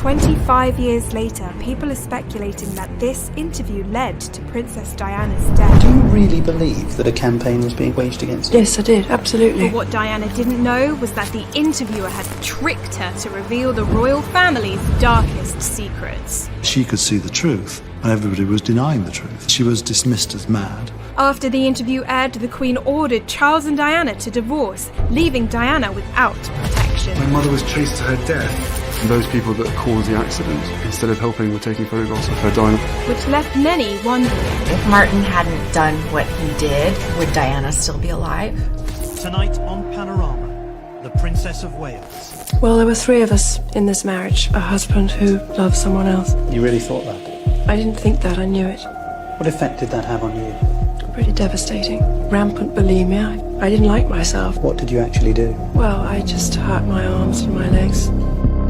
25 years later, people are speculating that this interview led to Princess Diana's death. Do you really believe that a campaign was being waged against her? Yes, I did, absolutely. But what Diana didn't know was that the interviewer had tricked her to reveal the royal family's darkest secrets. She could see the truth, and everybody was denying the truth. She was dismissed as mad. After the interview aired, the Queen ordered Charles and Diana to divorce, leaving Diana without protection. My mother was traced to her death. Those people that caused the accident, instead of helping, were taking photographs of her dying. Which left many wondering. If Martin hadn't done what he did, would Diana still be alive? Tonight on Panorama, the Princess of Wales. Well, there were 3 of us in this marriage. A husband who loved someone else. You really thought that? I didn't think that, I knew it. What effect did that have on you? Pretty devastating. Rampant bulimia. I didn't like myself. What did you actually do? Well, I just hurt my arms and my legs.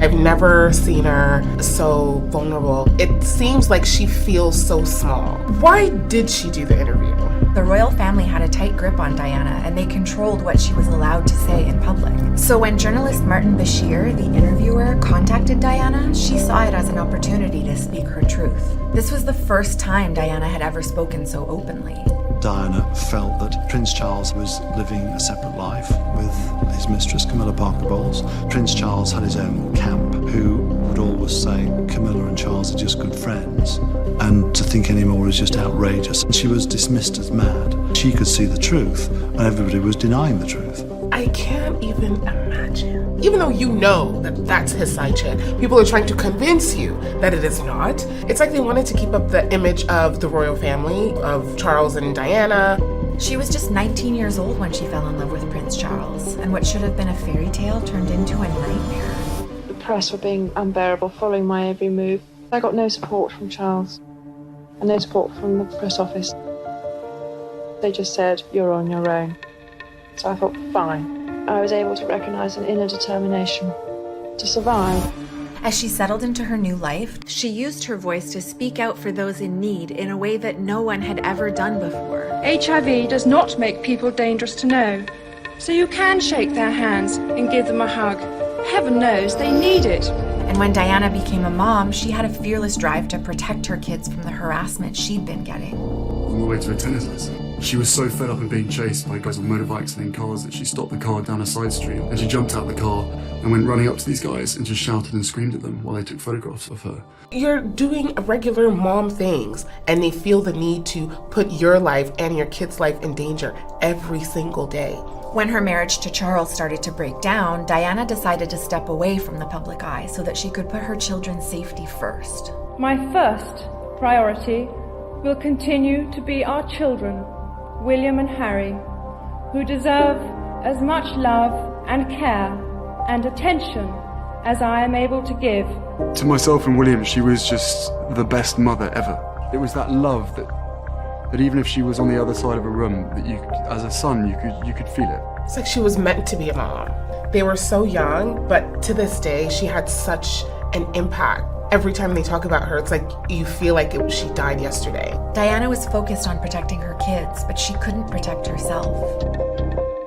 I've never seen her so vulnerable. It seems like she feels so small. Why did she do the interview? The royal family had a tight grip on Diana, and they controlled what she was allowed to say in public. So when journalist Martin Bashir, the interviewer, contacted Diana, she saw it as an opportunity to speak her truth. This was the first time Diana had ever spoken so openly. Diana felt that Prince Charles was living a separate life with his mistress, Camilla Parker Bowles. Prince Charles had his own camp, who would always say Camilla and Charles are just good friends, and to think any more is just outrageous. She was dismissed as mad. She could see the truth, and everybody was denying the truth. I can't even imagine. Even though you know that that's his side chick, people are trying to convince you that it is not. It's like they wanted to keep up the image of the royal family, of Charles and Diana. She was just 19 years old when she fell in love with Prince Charles, and what should have been a fairy tale turned into a nightmare. The press were being unbearable, following my every move. I got no support from Charles, and no support from the press office. They just said, "You're on your own." So I thought, fine. I was able to recognize an inner determination to survive. As she settled into her new life, she used her voice to speak out for those in need in a way that no one had ever done before. HIV does not make people dangerous to know, so you can shake their hands and give them a hug. Heaven knows they need it. And when Diana became a mom, she had a fearless drive to protect her kids from the harassment she'd been getting. On the way to a tennis lesson, she was so fed up in being chased by guys on motorbikes and in cars that she stopped the car down a side street, and she jumped out the car and went running up to these guys and just shouted and screamed at them while they took photographs of her. You're doing regular mom things, and they feel the need to put your life and your kid's life in danger every single day. When her marriage to Charles started to break down, Diana decided to step away from the public eye so that she could put her children's safety first. My first priority will continue to be our children, William and Harry, who deserve as much love and care and attention as I am able to give. To myself and William, she was just the best mother ever. It was that love that even if she was on the other side of a room, that you, as a son, you could feel it. It's like she was meant to be a mom. They were so young, but to this day, she had such an impact. Every time they talk about her, it's like you feel like she died yesterday. Diana was focused on protecting her kids, but she couldn't protect herself.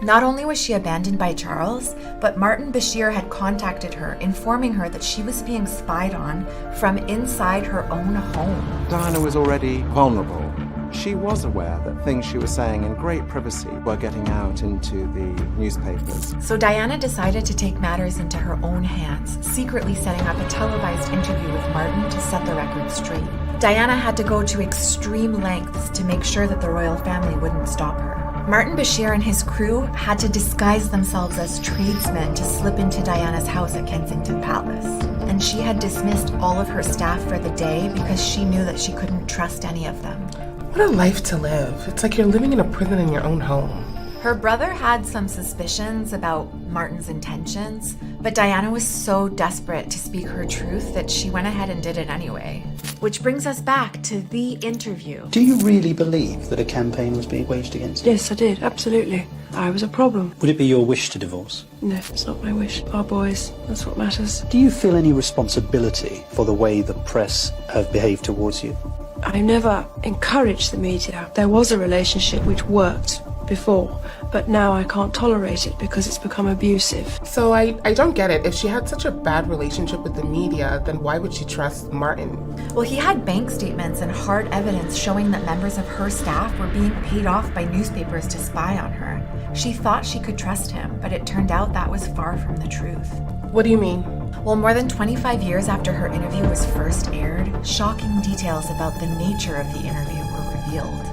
Not only was she abandoned by Charles, but Martin Bashir had contacted her, informing her that she was being spied on from inside her own home. Diana was already vulnerable. She was aware that things she was saying in great privacy were getting out into the newspapers. So Diana decided to take matters into her own hands, secretly setting up a televised interview with Martin to set the record straight. Diana had to go to extreme lengths to make sure that the royal family wouldn't stop her. Martin Bashir and his crew had to disguise themselves as tradesmen to slip into Diana's house at Kensington Palace. And she had dismissed all of her staff for the day because she knew that she couldn't trust any of them. What a life to live. It's like you're living in a prison in your own home. Her brother had some suspicions about Martin's intentions, but Diana was so desperate to speak her truth that she went ahead and did it anyway. Which brings us back to the interview. Do you really believe that a campaign was being waged against you? Yes, I did, absolutely. I was a problem. Would it be your wish to divorce? No, it's not my wish. Our boys, that's what matters. Do you feel any responsibility for the way the press have behaved towards you? I never encouraged the media. There was a relationship which worked before, but now I can't tolerate it because it's become abusive. So I don't get it. If she had such a bad relationship with the media, then why would she trust Martin? Well, he had bank statements and hard evidence showing that members of her staff were being paid off by newspapers to spy on her. She thought she could trust him, but it turned out that was far from the truth. What do you mean? Well, more than 25 years after her interview was first aired, shocking details about the nature of the interview were revealed.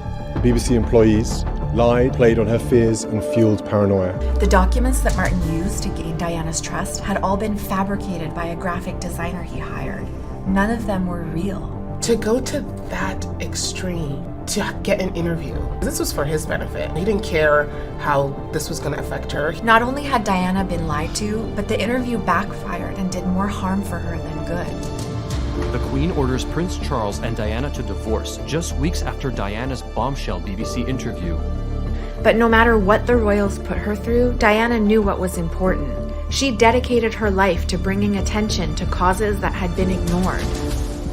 BBC employees lied, played on her fears, and fueled paranoia. The documents that Martin used to gain Diana's trust had all been fabricated by a graphic designer he hired. None of them were real. To go to that extreme, to get an interview, this was for his benefit. He didn't care how this was going to affect her. Not only had Diana been lied to, but the interview backfired and did more harm for her than good. The Queen orders Prince Charles and Diana to divorce just weeks after Diana's bombshell BBC interview. But no matter what the royals put her through, Diana knew what was important. She dedicated her life to bringing attention to causes that had been ignored.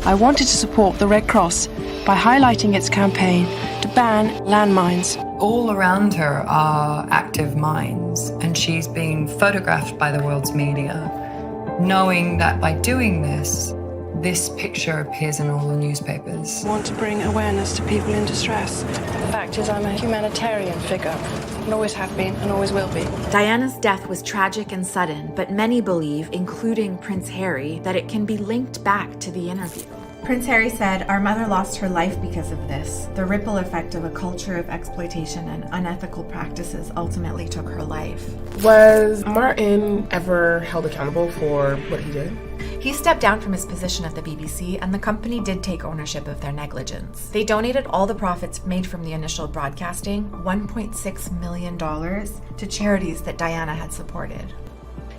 I wanted to support the Red Cross by highlighting its campaign to ban landmines. All around her are active mines, and she's being photographed by the world's media, knowing that by doing this picture appears in all the newspapers. I want to bring awareness to people in distress. The fact is, I'm a humanitarian figure, and always have been and always will be. Diana's death was tragic and sudden, but many believe, including Prince Harry, that it can be linked back to the interview. Prince Harry said, "Our mother lost her life because of this. The ripple effect of a culture of exploitation and unethical practices ultimately took her life." Was Martin ever held accountable for what he did? He stepped down from his position at the BBC, and the company did take ownership of their negligence. They donated all the profits made from the initial broadcasting, $1.6 million, to charities that Diana had supported.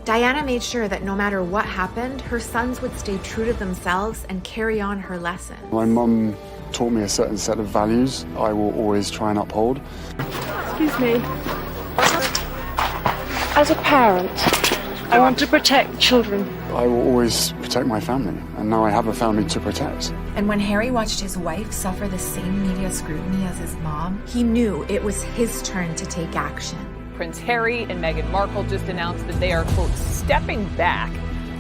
Diana made sure that no matter what happened, her sons would stay true to themselves and carry on her lesson. My mum taught me a certain set of values I will always try and uphold. Excuse me. As a parent, I want to protect children. I will always protect my family, and now I have a family to protect. And when Harry watched his wife suffer the same media scrutiny as his mom, he knew it was his turn to take action. Prince Harry and Meghan Markle just announced that they are, quote, stepping back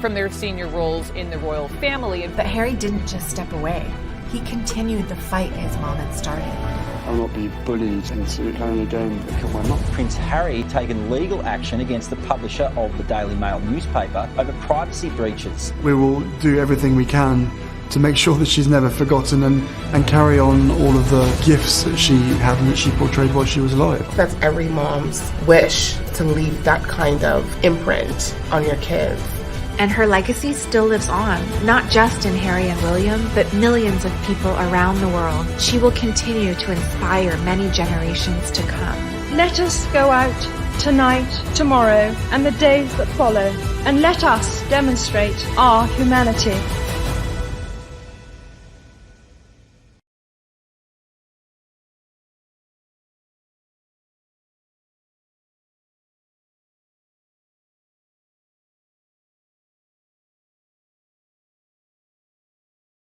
from their senior roles in the royal family. But Harry didn't just step away. He continued the fight his mom had started. I will not be bullied into playing a game that killed my mum. Prince Harry taken legal action against the publisher of the Daily Mail newspaper over privacy breaches. We will do everything we can to make sure that she's never forgotten and carry on all of the gifts that she had and that she portrayed while she was alive. That's every mom's wish, to leave that kind of imprint on your kids. And her legacy still lives on, not just in Harry and William, but millions of people around the world. She will continue to inspire many generations to come. Let us go out tonight, tomorrow, and the days that follow, and let us demonstrate our humanity.